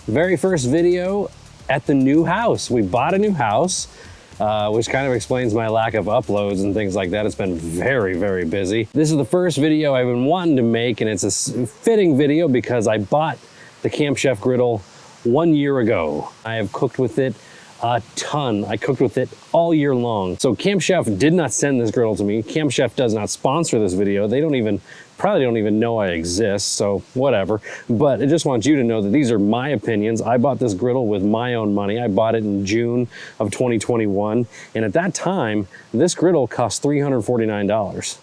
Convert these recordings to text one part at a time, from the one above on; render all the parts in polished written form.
Very first video at the new house. We bought a new house, which kind of explains my lack of uploads and things like that. It's been very, very busy. This is the first video I've been wanting to make, and it's a fitting video because I bought the Camp Chef griddle 1 year ago. I have cooked with it a ton. I cooked with it all year long. So Camp Chef did not send this griddle to me. Camp Chef does not sponsor this video. They probably don't even know I exist, so whatever. But I just want you to know that these are my opinions. I bought this griddle with my own money. I bought it in June of 2021. And at that time, this griddle cost $349.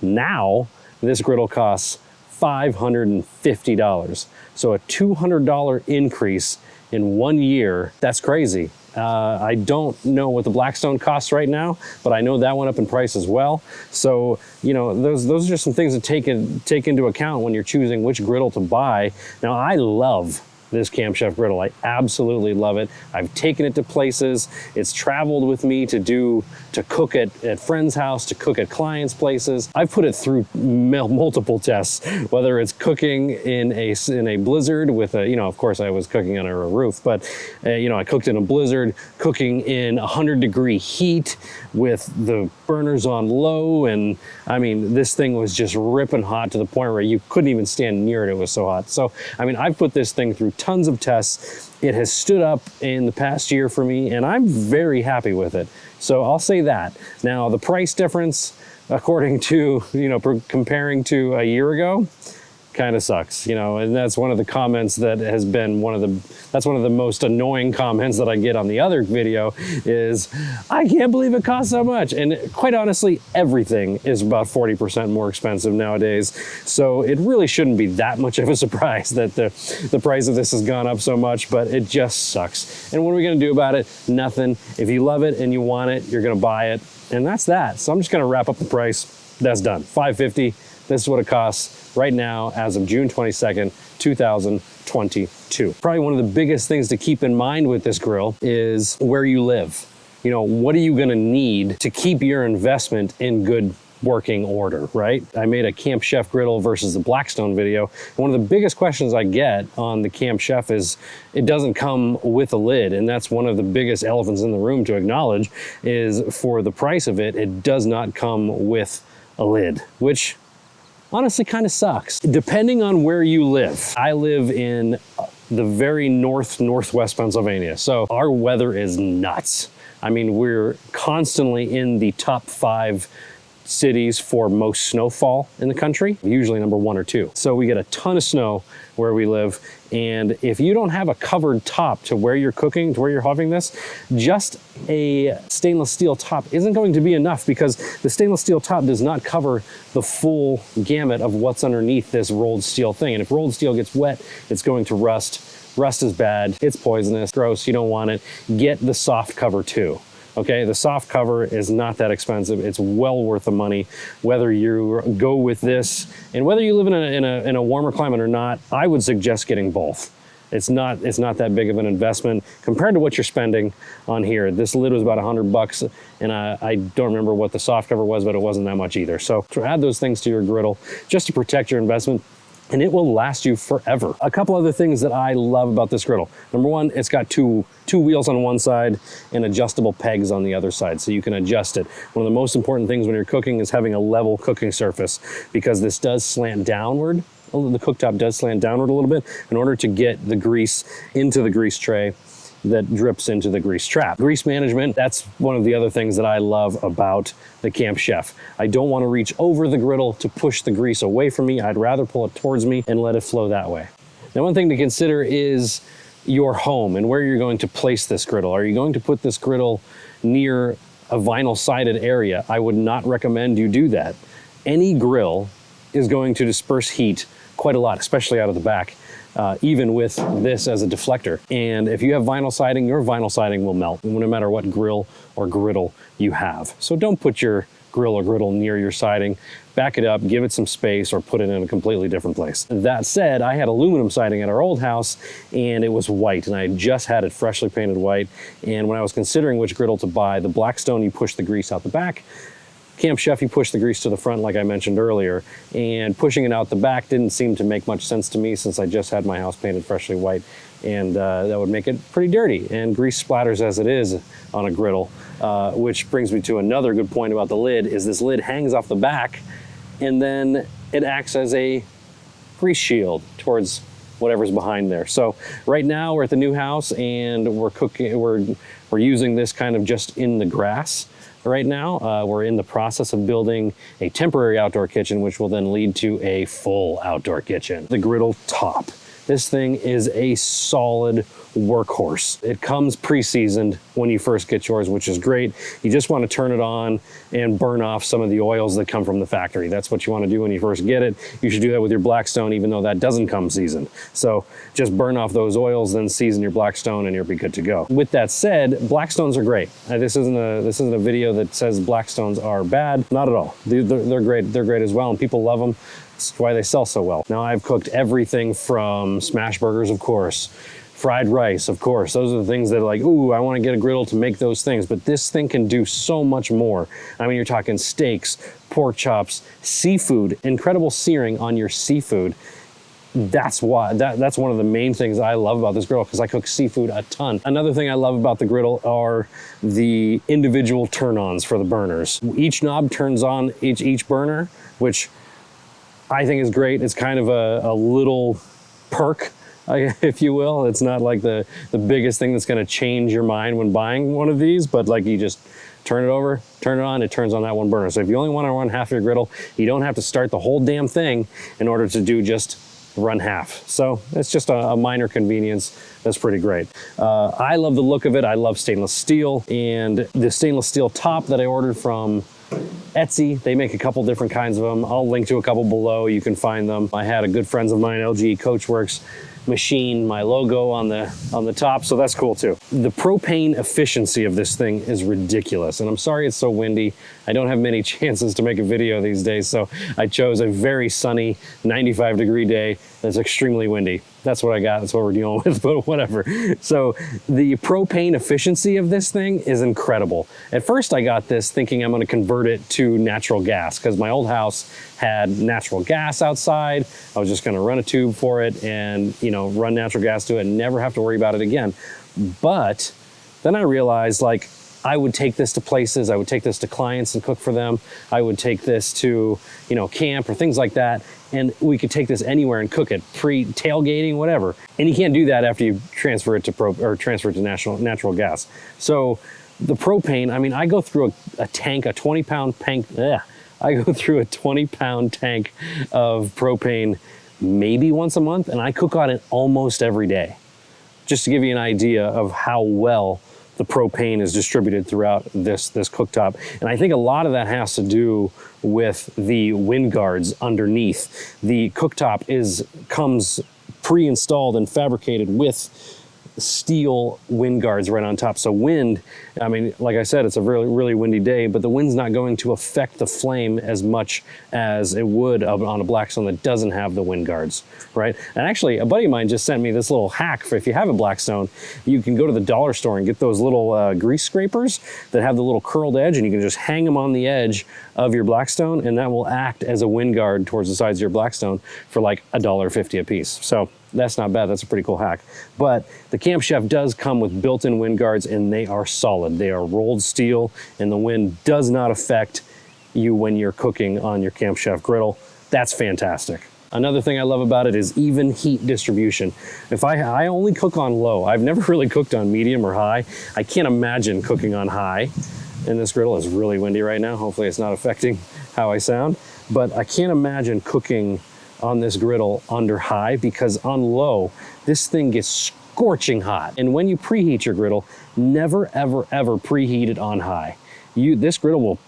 Now, this griddle costs $550. So a $200 increase in 1 year. That's crazy. I don't know what the Blackstone costs right now, but I know that went up in price as well. So, you know, those are just some things to take into account when you're choosing which griddle to buy. Now, I love this Camp Chef griddle. I absolutely love it. I've taken it to places. It's traveled with me to cook at friends' house, to cook at clients' places. I've put it through multiple tests, whether it's cooking in a blizzard with a, you know, of course I was cooking under a roof, but you know, I cooked in a blizzard, cooking in 100-degree heat with the burners on low, and I mean, this thing was just ripping hot to the point where you couldn't even stand near it. It was so hot. So, I mean, I've put this thing through tons of tests. It has stood up in the past year for me, and I'm very happy with it. So I'll say that. Now, the price difference, according to, you know, comparing to a year ago, kind of sucks, you know, and that's one of the comments that has been that's one of the most annoying comments that I get on the other video is, I can't believe it costs so much. And quite honestly, everything is about 40% more expensive nowadays. So it really shouldn't be that much of a surprise that the price of this has gone up so much, but it just sucks. And what are we gonna do about it? Nothing. If you love it and you want it, you're gonna buy it. And that's that. So I'm just gonna wrap up the price. That's done, $550. This is what it costs right now as of June 22nd, 2022. Probably one of the biggest things to keep in mind with this grill is where you live. You know, what are you gonna need to keep your investment in good working order, right? I made a Camp Chef griddle versus the Blackstone video. One of the biggest questions I get on the Camp Chef is it doesn't come with a lid, and that's one of the biggest elephants in the room to acknowledge is for the price of it, it does not come with a lid, which honestly kind of sucks. Depending on where you live. I live in the very northwest Pennsylvania, so our weather is nuts. I mean, we're constantly in the top 5 cities for most snowfall in the country, usually number 1 or 2. So we get a ton of snow where we live, and if you don't have a covered top to where you're cooking, to where you're having this, just a stainless steel top isn't going to be enough because the stainless steel top does not cover the full gamut of what's underneath this rolled steel thing. And if rolled steel gets wet, it's going to rust. Rust is bad, it's poisonous, gross, you don't want it. Get the soft cover too. Okay, the soft cover is not that expensive. It's well worth the money. Whether you go with this, and whether you live in a warmer climate or not, I would suggest getting both. It's not that big of an investment compared to what you're spending on here. This lid was about $100, and I don't remember what the soft cover was, but it wasn't that much either. So to add those things to your griddle, just to protect your investment, and it will last you forever. A couple other things that I love about this griddle. Number one, it's got two wheels on one side and adjustable pegs on the other side, so you can adjust it. One of the most important things when you're cooking is having a level cooking surface, because this does slant downward. The cooktop does slant downward a little bit in order to get the grease into the grease tray that drips into the grease trap. Grease management, that's one of the other things that I love about the Camp Chef. I don't want to reach over the griddle to push the grease away from me. I'd rather pull it towards me and let it flow that way. Now, one thing to consider is your home and where you're going to place this griddle. Are you going to put this griddle near a vinyl sided area? I would not recommend you do that. Any grill is going to disperse heat quite a lot, especially out of the back. Even with this as a deflector. And if you have vinyl siding, your vinyl siding will melt no matter what grill or griddle you have. So don't put your grill or griddle near your siding. Back it up, give it some space, or put it in a completely different place. That said, I had aluminum siding at our old house, and it was white, and I had just had it freshly painted white. And when I was considering which griddle to buy, the Blackstone, you push the grease out the back. Camp Chef, you push the grease to the front like I mentioned earlier, and pushing it out the back didn't seem to make much sense to me since I just had my house painted freshly white, and that would make it pretty dirty, and grease splatters as it is on a griddle, which brings me to another good point about the lid, is this lid hangs off the back, and then it acts as a grease shield towards whatever's behind there. So right now we're at the new house and we're using this kind of just in the grass right now. We're in the process of building a temporary outdoor kitchen, which will then lead to a full outdoor kitchen. The griddle top. This thing is a solid workhorse. It comes pre-seasoned when you first get yours, which is great. You just want to turn it on and burn off some of the oils that come from the factory. That's what you want to do when you first get it. You should do that with your Blackstone, even though that doesn't come seasoned. So just burn off those oils, then season your Blackstone, and you'll be good to go. With that said, Blackstones are great. This isn't a video that says Blackstones are bad. Not at all. They're great. They're great as well, and people love them. That's why they sell so well. Now, I've cooked everything from smash burgers, of course, fried rice, of course. Those are the things that are like, ooh, I want to get a griddle to make those things. But this thing can do so much more. I mean, you're talking steaks, pork chops, seafood, incredible searing on your seafood. That's why, that's one of the main things I love about this griddle, because I cook seafood a ton. Another thing I love about the griddle are the individual turn-ons for the burners. Each knob turns on each burner, which I think is great. It's kind of a little perk, if you will. It's not like the biggest thing that's gonna change your mind when buying one of these, but like you just turn it over, turn it on, it turns on that one burner. So if you only wanna run half your griddle, you don't have to start the whole damn thing in order to do just run half. So it's just a minor convenience. That's pretty great. I love the look of it. I love stainless steel, and the stainless steel top that I ordered from Etsy. They make a couple different kinds of them. I'll link to a couple below. You can find them. I had a good friends of mine, LG Coachworks, machine my logo on the top, so that's cool too. The propane efficiency of this thing is ridiculous, and I'm sorry it's so windy. I don't have many chances to make a video these days, so I chose a very sunny 95-degree day that's extremely windy. That's what I got, that's what we're dealing with, but whatever. So the propane efficiency of this thing is incredible. At first I got this thinking I'm gonna convert it to natural gas, because my old house had natural gas outside. I was just gonna run a tube for it and, you know, run natural gas to it and never have to worry about it again. But then I realized, like, I would take this to places, I would take this to clients and cook for them. I would take this to, you know, camp or things like that. And we could take this anywhere and cook it, pre-tailgating, whatever. And you can't do that after you transfer it to natural gas. So the propane, I mean, I go through a tank, a 20-pound tank. I go through a 20-pound tank of propane maybe once a month, and I cook on it almost every day. Just to give you an idea of how well the propane is distributed throughout this cooktop. And I think a lot of that has to do with the wind guards underneath. The cooktop comes pre-installed and fabricated with steel wind guards right on top. So wind, I mean, like I said, it's a really, really windy day, but the wind's not going to affect the flame as much as it would on a Blackstone that doesn't have the wind guards, right? And actually, a buddy of mine just sent me this little hack for if you have a Blackstone, you can go to the dollar store and get those little grease scrapers that have the little curled edge, and you can just hang them on the edge of your Blackstone, and that will act as a wind guard towards the sides of your Blackstone for like $1.50 a piece. So that's not bad. That's a pretty cool hack. But the Camp Chef does come with built-in wind guards, and they are solid. They are rolled steel, and the wind does not affect you when you're cooking on your Camp Chef griddle. That's fantastic. Another thing I love about it is even heat distribution. If I only cook on low. I've never really cooked on medium or high. I can't imagine cooking on high. And this griddle is really windy right now. Hopefully it's not affecting how I sound. But I can't imagine cooking on this griddle under high, because on low, this thing gets scorching hot. And when you preheat your griddle, never, ever, ever preheat it on high. This griddle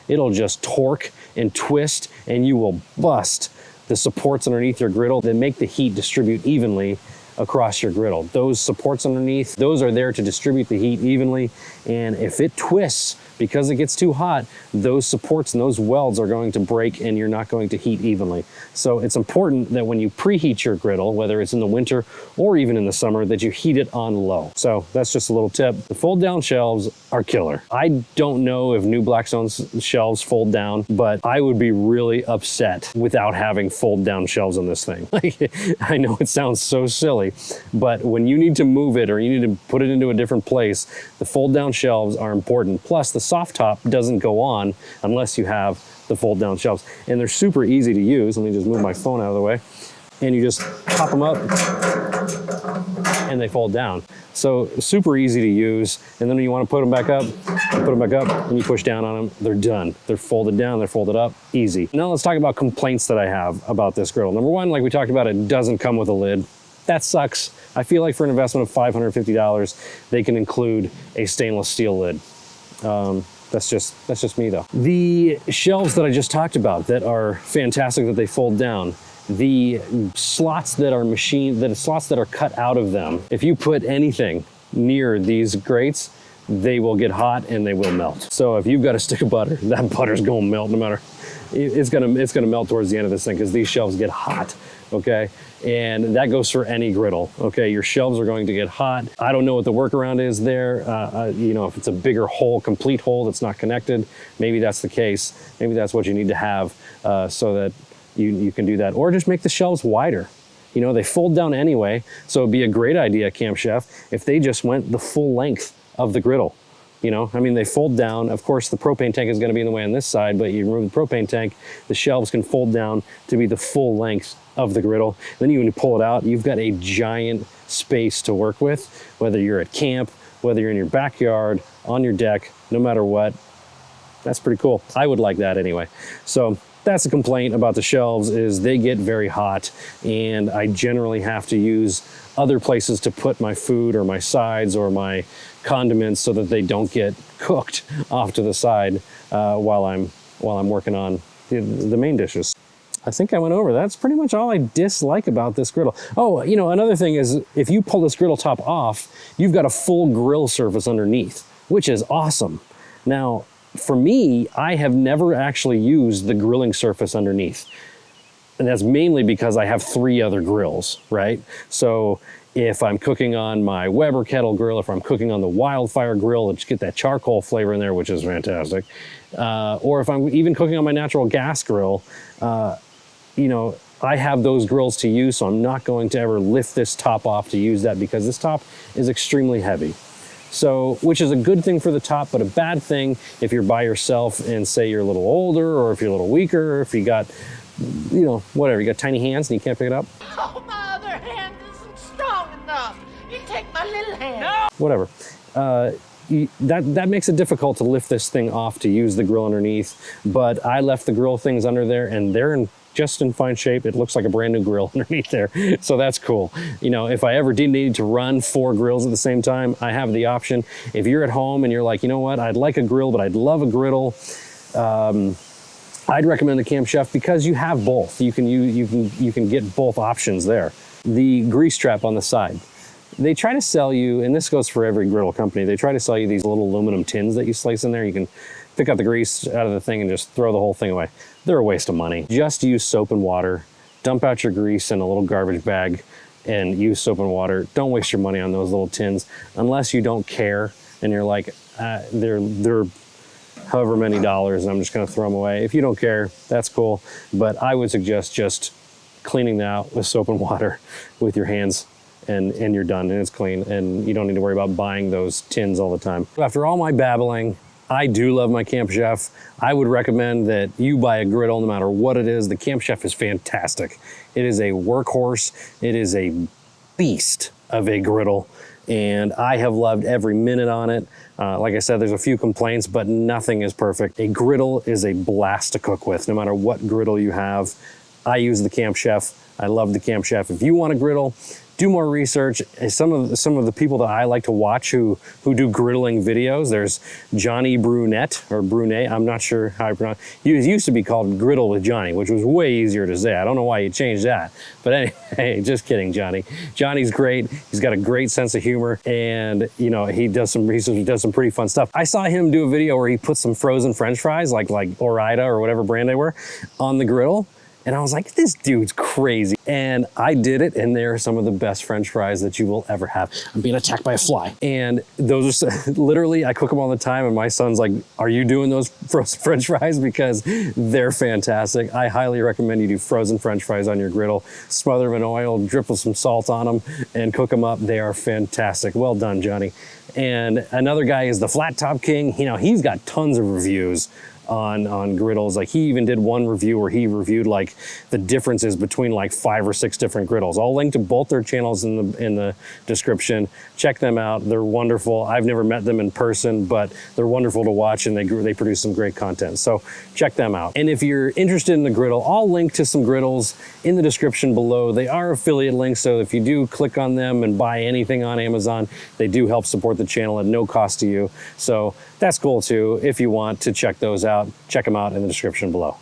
it'll just torque and twist, and you will bust the supports underneath your griddle that make the heat distribute evenly across your griddle. Those supports underneath, those are there to distribute the heat evenly, and if it twists because it gets too hot, those supports and those welds are going to break and you're not going to heat evenly. So it's important that when you preheat your griddle, whether it's in the winter or even in the summer, that you heat it on low. So that's just a little tip. The fold down shelves are killer. I don't know if new Blackstone shelves fold down, but I would be really upset without having fold down shelves on this thing. Like, I know it sounds so silly, but when you need to move it or you need to put it into a different place, the fold down shelves are important. Plus the soft top doesn't go on unless you have the fold down shelves, and they're super easy to use. Let me just move my phone out of the way. And you just pop them up and they fold down. So super easy to use. And then when you want to put them back up, and you push down on them, they're done. They're folded down, they're folded up, easy. Now let's talk about complaints that I have about this griddle. Number one, like we talked about, it doesn't come with a lid. That sucks. I feel like for an investment of $550, they can include a stainless steel lid. That's just me though. The shelves that I just talked about that are fantastic that they fold down, the slots that are cut out of them, if you put anything near these grates, they will get hot and they will melt. So if you've got a stick of butter, that butter's gonna melt no matter, it's gonna melt towards the end of this thing because these shelves get hot, okay? And that goes for any griddle, okay? Your shelves are going to get hot. I don't know what the workaround is there. You know, if it's a bigger hole, complete hole that's not connected, maybe that's the case. Maybe that's what you need to have so that you can do that. Or just make the shelves wider. You know, they fold down anyway, so it'd be a great idea, Camp Chef, if they just went the full length of the griddle. You know, I mean, they fold down. Of course, the propane tank is going to be in the way on this side, but you remove the propane tank, the shelves can fold down to be the full length of the griddle. Then when you pull it out, you've got a giant space to work with, whether you're at camp, whether you're in your backyard, on your deck, no matter what. That's pretty cool. I would like that anyway. So that's a complaint about the shelves, is they get very hot, and I generally have to use other places to put my food or my sides or my condiments so that they don't get cooked off to the side while I'm working on the main dishes. I think I went over. That's pretty much all I dislike about this griddle. Oh, you know, another thing is if you pull this griddle top off, you've got a full grill surface underneath, which is awesome. Now, for me, I have never actually used the grilling surface underneath. And that's mainly because I have 3 other grills, right? So if I'm cooking on my Weber kettle grill, if I'm cooking on the Wildfire grill, let's get that charcoal flavor in there, which is fantastic. Or if I'm even cooking on my natural gas grill, you know, I have those grills to use, so I'm not going to ever lift this top off to use that because this top is extremely heavy. So, which is a good thing for the top, but a bad thing if you're by yourself and say you're a little older, or if you're a little weaker, or if you got, you know, whatever, you got tiny hands and you can't pick it up. Oh, my other hand isn't strong enough. You take my little hand. No! Whatever. That makes it difficult to lift this thing off to use the grill underneath, but I left the grill things under there and they're just in fine shape. It looks like a brand new grill underneath there. So that's cool. You know, if I ever did need to run 4 grills at the same time, I have the option. If you're at home and you're like, you know what, I'd like a grill, but I'd love a griddle, I'd recommend the Camp Chef because you have both. You can get both options there. The grease trap on the side. They try to sell you, and this goes for every griddle company, they try to sell you these little aluminum tins that you slice in there. You can pick up the grease out of the thing and just throw the whole thing away. They're a waste of money. Just use soap and water. Dump out your grease in a little garbage bag and use soap and water. Don't waste your money on those little tins unless you don't care and you're like, they're however many dollars and I'm just gonna throw them away. If you don't care, that's cool. But I would suggest just cleaning that out with soap and water with your hands and you're done and it's clean and you don't need to worry about buying those tins all the time. After all my babbling, I do love my Camp Chef. I would recommend that you buy a griddle no matter what it is. The Camp Chef is fantastic. It is a workhorse. It is a beast of a griddle and I have loved every minute on it. Like I said, there's a few complaints, but nothing is perfect. A griddle is a blast to cook with, no matter what griddle you have. I use the Camp Chef. I love the Camp Chef. If you want a griddle, do more research. Some of the people that I like to watch who do griddling videos, there's Johnny Brunette, or Brunet, I'm not sure how I pronounce it. It used to be called Griddle with Johnny, which was way easier to say. I don't know why you changed that. But anyway, just kidding, Johnny. Johnny's great. He's got a great sense of humor and you know, he does some research, he does some pretty fun stuff. I saw him do a video where he put some frozen French fries, like Ore-Ida or whatever brand they were, on the griddle. And I was like, this dude's crazy. And I did it, and they're some of the best French fries that you will ever have. I'm being attacked by a fly. And those are literally, I cook them all the time, and my son's like, are you doing those frozen French fries? Because they're fantastic. I highly recommend you do frozen French fries on your griddle. Smother them in oil, drip with some salt on them, and cook them up. They are fantastic. Well done, Johnny. And another guy is the Flat Top King. You know, he's got tons of reviews on griddles. Like, he even did one review where he reviewed like the differences between like 5 or 6 different griddles. I'll link to both their channels in the description. Check them out. They're wonderful. I've never met them in person, but they're wonderful to watch, and they produce some great content. So check them out. And if you're interested in the griddle, I'll link to some griddles in the description below. They are affiliate links, so if you do click on them and buy anything on Amazon, they do help support the channel at no cost to you. So that's cool too. If you want to check those out, check them out in the description below.